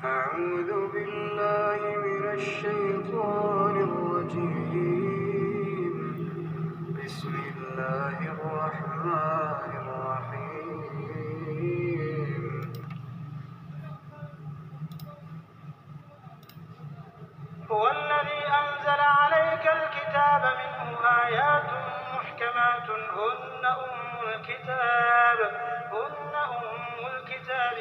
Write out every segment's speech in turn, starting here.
أعوذ بالله من الشيطان الرجيم. بسم الله الرحمن الرحيم. هو الذي أنزل عليك الكتاب منه آيات محكمات هن أم الكتاب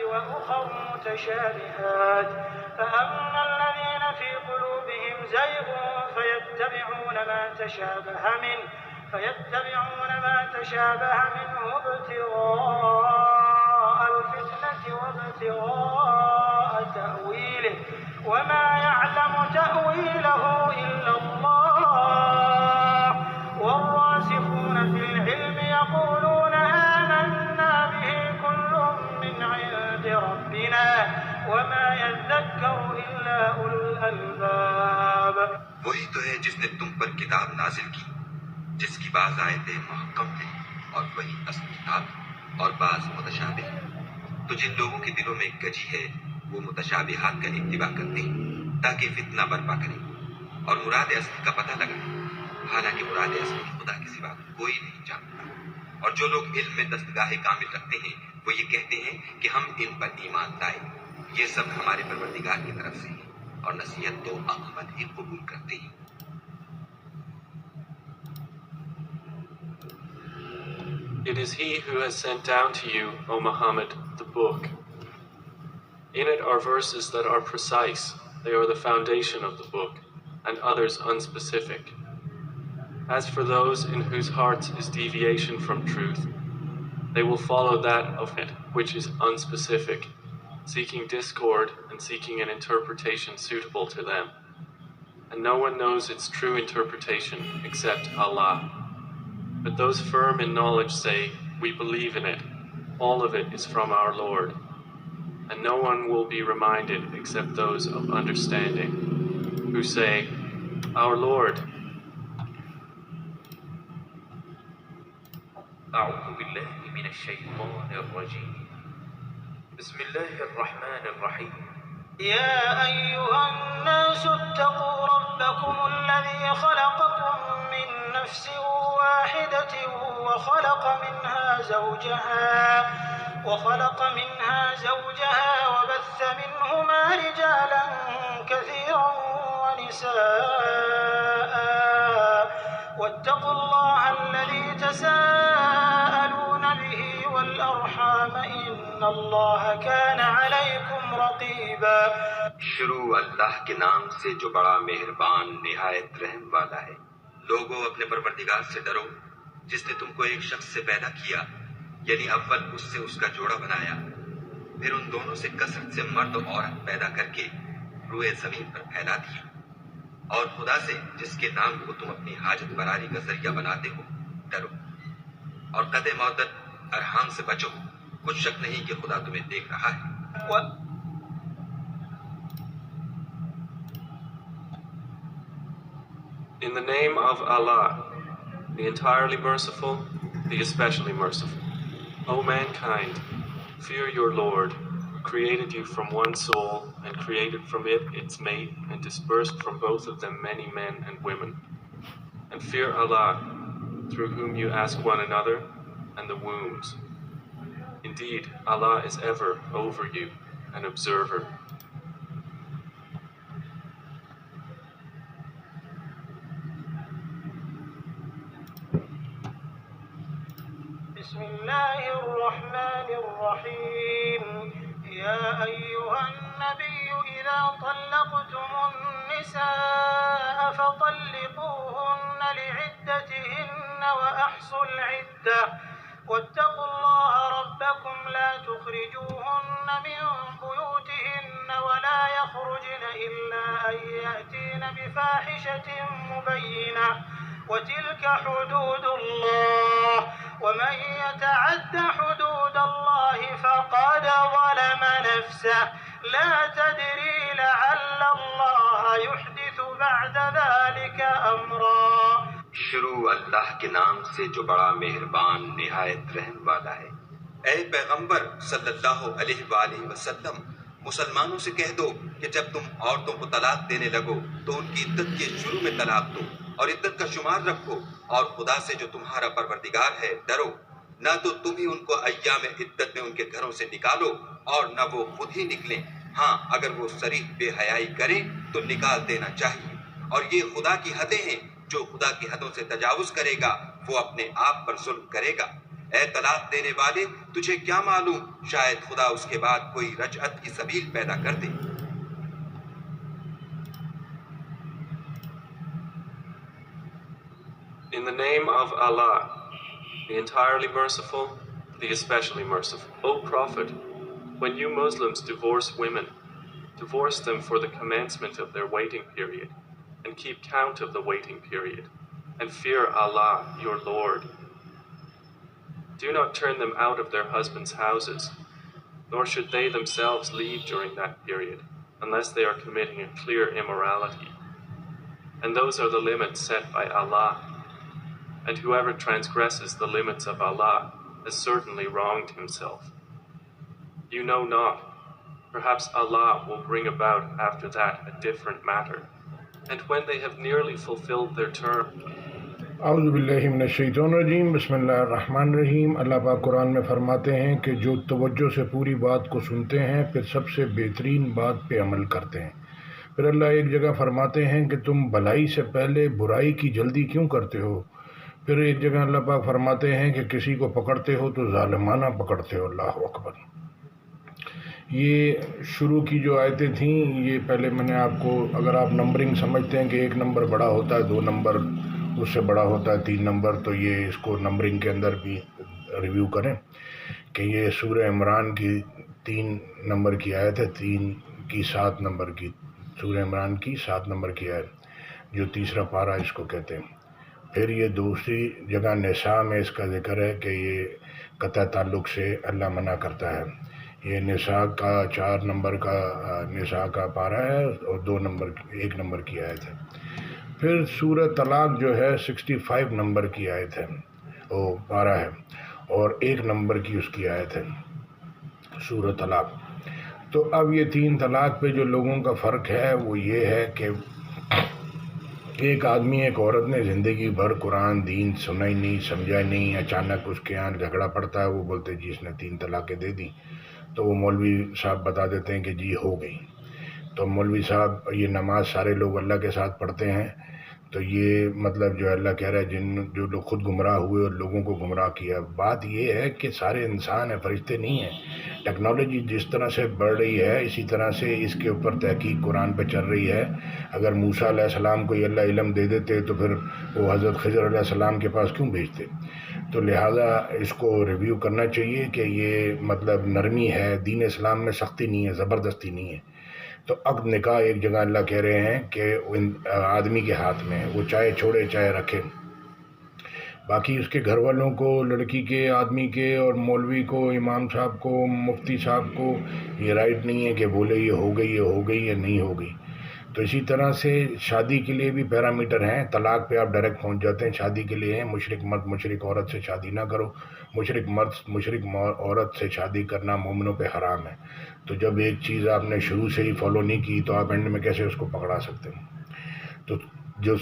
وأخر متشابهات فأما الذين في قلوبهم زيغ فيتبعون ما تشابه منه ابتغاء الفتنة وابتغاء تأويله وما يعلم تأويله إلا الله والراسخون في العلم يقولون آمنا به كل من عند ربنا وما يذكر إلا أولو الألباب. وہی تو ہے جس نے تم پر کتاب نازل کی جس کی بعض آیتیں محکم ہیں اور وہی اصل کتاب اور بعض متشابہ. تو جن لوگوں کے دلوں میں کجی ہے وہ متشابہات کا اتباع کرتے ہیں تاکہ فتنہ برپا کریں اور مراد اصل کا پتہ لگائیں، حالانکہ مراد اصل خدا کے سوا کوئی نہیں جانتا. اور جو لوگ علم میں دستگاہ کامل رکھتے ہیں وہ یہ کہتے ہیں کہ ہم ان پر ایمان لائے، یہ سب ہمارے پروردگار کی طرف سے ہے اور نصیحت تو عقل ہی قبول کرتے ہیں. It is He who has sent down to you, O Muhammad, the book. In it are verses that are precise. They are the foundation of the book, and others unspecific. As for those in whose hearts is deviation from truth, they will follow that of it which is unspecific, seeking discord and seeking an interpretation suitable to them. And no one knows its true interpretation except Allah. But those firm in knowledge say, we believe in it. All of it is from our Lord. And no one will be reminded except those of understanding, who say, our Lord. أعوذ بالله من الشيطان الرجيم. بسم الله الرحمن الرحيم. يا أيها الناس اتقوا ربكم الذي خلقكم من نفس واحدة وخلق منها زوجها وبث منهما رجالا كثيرا ونساء واتقوا الله الذي تساءلون به والأرحام إن الله كان عليكم رقيبا. شروع اللہ کے نام سے جو بڑا مہربان نہایت رحم والا ہے. لوگوں اپنے پروردگار سے ڈرو جس نے تم کو ایک شخص سے پیدا کیا، یعنی اول اس سے اس کا جوڑا بنایا، پھر ان دونوں سے کثرت سے مرد و عورت پیدا کر کے روئے زمین پر پھیلا دیا. اور خدا سے جس کے نام کو تم اپنی حاجت براری کا ذریعہ بناتے ہو ڈرو، اور قطع مودت ارحام سے بچو. کچھ شک نہیں کہ خدا تمہیں دیکھ رہا ہے. In the name of Allah, the entirely merciful, the especially merciful. O mankind, fear your Lord, who created you from one soul and created from it its mate and dispersed from both of them many men and women. And fear Allah, through whom you ask one another, and the wombs. Indeed, Allah is ever over you, an observer. بسم الله الرحمن الرحيم. يا أيها النبي إذا طلقتم النساء فطلقوهن لعدتهن وأحصوا العدة واتقوا الله ربكم لا تخرجوهن من بيوتهن ولا يخرجن إلا أن يأتين بفاحشة مبينة وتلك حدود الله ومن يتعد حدود الله فقد ظلم نفسه لا تدري لعل الله يحدث بعد ذلك أمرا. شروع اللہ کے نام سے جو بڑا مہربان نہایت رحم والا ہے. اے پیغمبر صلی اللہ علیہ وآلہ وسلم، مسلمانوں سے کہہ دو کہ جب تم عورتوں کو طلاق دینے لگو تو ان کی عدت کے شروع میں طلاق دو اور عدت کا شمار رکھو، اور خدا سے جو تمہارا پروردگار ہے ڈرو، نہ تو تم ہی ان کو ایام عدت میں ان کے گھروں سے نکالو اور نہ وہ خود ہی نکلیں، ہاں اگر وہ صریح بے حیائی کریں تو نکال دینا چاہیے، اور یہ خدا کی حدیں ہیں، جو خدا کی حدوں سے تجاوز کرے گا وہ اپنے آپ پر ظلم کرے گا۔ اے طلاق دینے والے، تجھے کیا معلوم شاید خدا اس کے بعد کوئی رجعت کی سبیل پیدا کر دے۔ In the name of Allah, the entirely merciful, the especially merciful. O Prophet, when you Muslims divorce women, divorce them for the commencement of their waiting period, and keep count of the waiting period, and fear Allah, your Lord. Do not turn them out of their husbands' houses, nor should they themselves leave during that period, unless they are committing a clear immorality. And those are the limits set by Allah. And whoever transgresses the limits of Allah has certainly wronged himself. You know not, perhaps Allah will bring about after that a different matter. And when they have nearly fulfilled their term. اعوذ باللہ من الشیطان الرجیم، بسم اللہ الرحمن الرحیم۔ اللہ پاک قرآن میں فرماتے ہیں کہ جو توجہ سے پوری بات کو سنتے ہیں پھر سب سے بہترین بات پہ عمل کرتے ہیں۔ پھر اللہ ایک جگہ فرماتے ہیں کہ تم بھلائی سے پہلے برائی کی جلدی کیوں کرتے ہو۔ پھر ایک جگہ اللہ پاک فرماتے ہیں کہ کسی کو پکڑتے ہو تو ظالمانہ پکڑتے ہو۔ اللہ اکبر۔ یہ شروع کی جو آیتیں تھیں، یہ پہلے میں نے آپ کو، اگر آپ نمبرنگ سمجھتے ہیں کہ ایک نمبر بڑا ہوتا ہے، 2 نمبر اس سے بڑا ہوتا ہے 3 نمبر، تو یہ اس کو نمبرنگ کے اندر بھی ریویو کریں کہ یہ سورہ عمران کی 3 نمبر کی آیت ہے، 3 کی 7 نمبر کی، سورہ عمران کی 7 نمبر کی آیت، جو تیسرا پارہ اس کو کہتے ہیں۔ پھر یہ دوسری جگہ نساء میں اس کا ذکر ہے کہ یہ قطع تعلق سے اللہ منع کرتا ہے۔ یہ نساء کا 4 نمبر کا نساء کا پارہ ہے اور 1 نمبر کی آیت ہے۔ پھر سورہ طلاق جو ہے 65 نمبر کی آیت ہے، وہ پارہ ہے، اور 1 نمبر کی اس کی آیت ہے سورہ طلاق۔ تو اب یہ 3 طلاق پہ جو لوگوں کا فرق ہے وہ یہ ہے کہ ایک آدمی ایک عورت نے زندگی بھر قرآن دین سنا ہی نہیں، سمجھا نہیں، اچانک اس کے یہاں جھگڑا پڑتا ہے، وہ بولتے جی اس نے 3 طلاقیں دے دی، تو وہ مولوی صاحب بتا دیتے ہیں کہ جی ہو گئی۔ تو مولوی صاحب، یہ نماز سارے لوگ اللہ کے ساتھ پڑھتے ہیں، تو یہ مطلب جو اللہ کہہ رہا ہے جو لوگ خود گمراہ ہوئے اور لوگوں کو گمراہ کیا۔ بات یہ ہے کہ سارے انسان ہیں، فرشتے نہیں ہیں۔ ٹیکنالوجی جس طرح سے بڑھ رہی ہے اسی طرح سے اس کے اوپر تحقیق قرآن پہ چل رہی ہے۔ اگر موسیٰ علیہ السلام کو یہ اللہ علم دے دیتے تو پھر وہ حضرت خضر علیہ السلام کے پاس کیوں بھیجتے؟ تو لہٰذا اس کو ریویو کرنا چاہیے کہ یہ مطلب نرمی ہے، دین اسلام میں سختی نہیں ہے، زبردستی نہیں ہے۔ تو عقد نکاح ایک جگہ اللہ کہہ رہے ہیں کہ آدمی کے ہاتھ میں ہے، وہ چاہے چھوڑے چاہے رکھے۔ باقی اس کے گھر والوں کو، لڑکی کے، آدمی کے، اور مولوی کو، امام صاحب کو، مفتی صاحب کو یہ رائٹ نہیں ہے کہ بولے یہ ہو گئی یا نہیں ہو گئی۔ تو اسی طرح سے شادی کے لیے بھی پیرامیٹر ہیں۔ طلاق پہ آپ ڈائریکٹ پہنچ جاتے ہیں، شادی کے لیے ہیں مشرک مرد مشرک عورت سے شادی نہ کرو، مشرک مرد مشرک عورت سے شادی کرنا مومنوں پہ حرام ہے۔ تو جب ایک چیز آپ نے شروع سے ہی فالو نہیں کی تو آپ اینڈ میں کیسے اس کو پکڑا سکتے ہیں؟ تو جو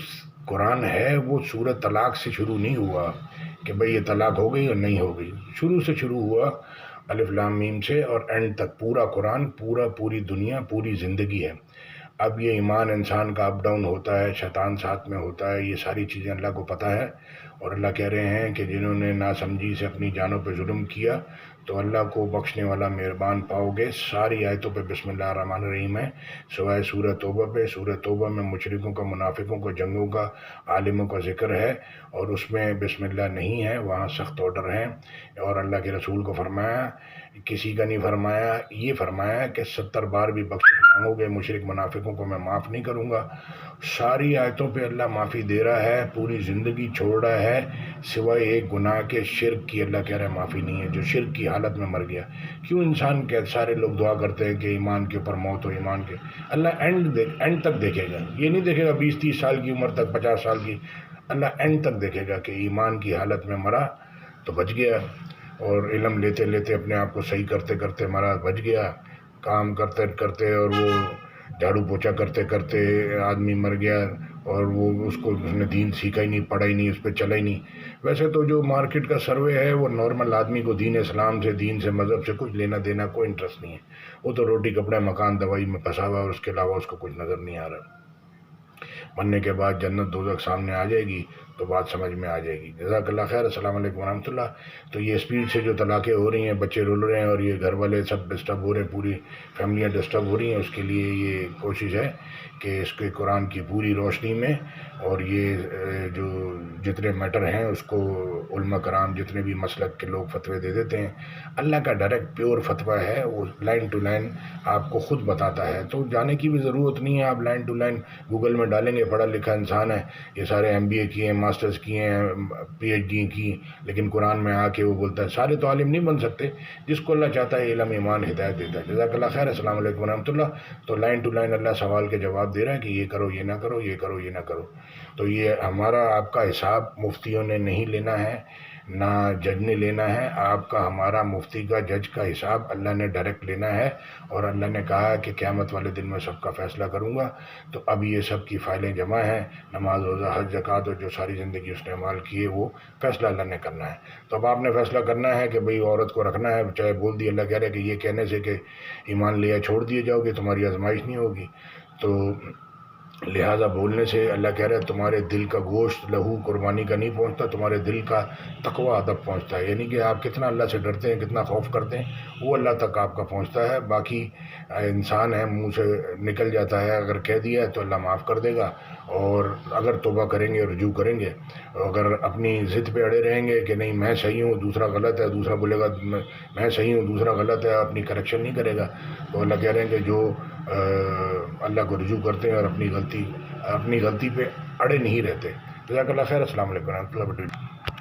قرآن ہے وہ سورۃ طلاق سے شروع نہیں ہوا کہ بھئی یہ طلاق ہو گئی اور نہیں ہو گئی، شروع سے شروع ہوا الف لام میم سے، اور اینڈ تک پورا قرآن، پوری دنیا، پوری زندگی ہے۔ اب یہ ایمان انسان کا اپ ڈاؤن ہوتا ہے، شیطان ساتھ میں ہوتا ہے، یہ ساری چیزیں اللہ کو پتہ ہے، اور اللہ کہہ رہے ہیں کہ جنہوں نے ناسمجھی سے اپنی جانوں پہ ظلم کیا تو اللہ کو بخشنے والا مہربان پاؤ گے۔ ساری آیتوں پہ بسم اللہ الرحمن الرحیم ہے، سوائے سورہ توبہ پہ۔ سورہ توبہ میں مشرکوں کا، منافقوں کا، جنگوں کا، عالموں کا ذکر ہے، اور اس میں بسم اللہ نہیں ہے، وہاں سخت آرڈر ہیں۔ اور اللہ کے رسول کو فرمایا، کسی کا نہیں فرمایا، یہ فرمایا کہ 70 بار بھی بخشش مانگو گے مشرک منافقوں کو میں معاف نہیں کروں گا۔ ساری آیتوں پہ اللہ معافی دے رہا ہے، پوری زندگی چھوڑ رہا ہے، سوائے ایک گناہ کے، شرک کی۔ اللہ کہہ رہا ہے معافی نہیں ہے، جو شرک کی حالت میں مر گیا۔ کیوں انسان کے سارے لوگ دعا کرتے ہیں کہ ایمان کے اوپر موت ہو، ایمان کے؟ اللہ اینڈ تک دیکھے گا، یہ نہیں دیکھے گا 20-30 سال کی عمر تک، 50 سال کی۔ اللہ اینڈ تک دیکھے گا کہ ایمان کی حالت میں مرا تو بچ گیا، اور علم لیتے لیتے اپنے آپ کو صحیح کرتے کرتے مرا، بچ گیا، کام کرتے کرتے اور وہ جھاڑو پوچھا کرتے کرتے آدمی مر گیا اور وہ اس نے دین سیکھا ہی نہیں، پڑھا ہی نہیں، اس پہ چلا ہی نہیں۔ ویسے تو جو مارکیٹ کا سروے ہے وہ نارمل آدمی کو دین اسلام سے، دین سے، مذہب سے کچھ لینا دینا، کوئی انٹرسٹ نہیں ہے، وہ تو روٹی کپڑا مکان دوائی میں پھنسا ہوا ہے، اور اس کے علاوہ اس کو کچھ نظر نہیں آ رہا۔ مرنے کے بعد جنت دوزخ سامنے آ جائے گی تو بات سمجھ میں آ جائے گی۔ جزاک اللہ خیر۔ السلام علیکم ورحمۃ اللہ۔ تو یہ اسپیڈ سے جو طلاقیں ہو رہی ہیں، بچے رول رہے ہیں اور یہ گھر والے سب ڈسٹرب ہو رہے ہیں، پوری فیملیاں ڈسٹرب ہو رہی ہیں، اس کے لیے یہ کوشش ہے کہ اس کے قرآن کی پوری روشنی میں اور یہ جو جتنے میٹر ہیں اس کو علماء کرام جتنے بھی مسلک کے لوگ فتوے دے دیتے ہیں، اللہ کا ڈائریکٹ پیور فتویٰ ہے، وہ لائن ٹو لائن آپ کو خود بتاتا ہے، تو جانے کی بھی ضرورت نہیں ہے۔ آپ لائن ٹو لائن گوگل میں ڈالیں گے، پڑھا لکھا انسان ہے، یہ سارے MBA کیے ہیں، ماسٹرز کیے ہیں، PhD کی، لیکن قرآن میں آ کے وہ بولتا ہے۔ سارے تو عالم نہیں بن سکتے، جس کو اللہ چاہتا ہے علم ایمان ہدایت دیتا ہے۔ جزاک اللہ خیر۔ السلام علیکم ورحمۃ اللہ۔ تو لائن ٹو لائن اللہ سوال کے جواب دے رہا ہے کہ یہ کرو، یہ نہ کرو، یہ کرو، یہ نہ کرو۔ تو یہ ہمارا آپ کا حساب مفتیوں نے نہیں لینا ہے، نہ جج نے لینا ہے، آپ کا ہمارا مفتی کا جج کا حساب اللہ نے ڈائریکٹ لینا ہے، اور اللہ نے کہا ہے کہ قیامت والے دن میں سب کا فیصلہ کروں گا۔ تو اب یہ سب کی فائلیں جمع ہیں، نماز روزہ حج زکوٰۃ اور جو ساری زندگی اس نے عمال کیے، وہ فیصلہ اللہ نے کرنا ہے۔ تو اب آپ نے فیصلہ کرنا ہے کہ بھئی عورت کو رکھنا ہے، چاہے بول دی، اللہ کہہ رہے کہ یہ کہنے سے کہ ایمان لیا چھوڑ دیے جاؤ گے تمہاری آزمائش نہیں ہوگی، تو لہٰذا بولنے سے اللہ کہہ رہا ہے تمہارے دل کا گوشت لہو قربانی کا نہیں پہنچتا، تمہارے دل کا تقوی ادب پہنچتا ہے، یعنی کہ آپ کتنا اللہ سے ڈرتے ہیں، کتنا خوف کرتے ہیں، وہ اللہ تک آپ کا پہنچتا ہے۔ باقی انسان ہے، منہ سے نکل جاتا ہے، اگر کہہ دیا ہے تو اللہ معاف کر دے گا، اور اگر توبہ کریں گے، رجوع کریں گے، اگر اپنی ضد پہ اڑے رہیں گے کہ نہیں میں صحیح ہوں دوسرا غلط ہے، دوسرا بولے گا میں صحیح ہوں دوسرا غلط ہے، اپنی کریکشن نہیں کرے گا، تو اللہ کہہ رہے ہیں کہ جو اللہ کو رجوع کرتے ہیں اور اپنی غلطی پہ اڑے نہیں رہتے۔ جزاک اللہ خیر۔ السلام علیکم ورحمۃ اللہ وبرکاتہ۔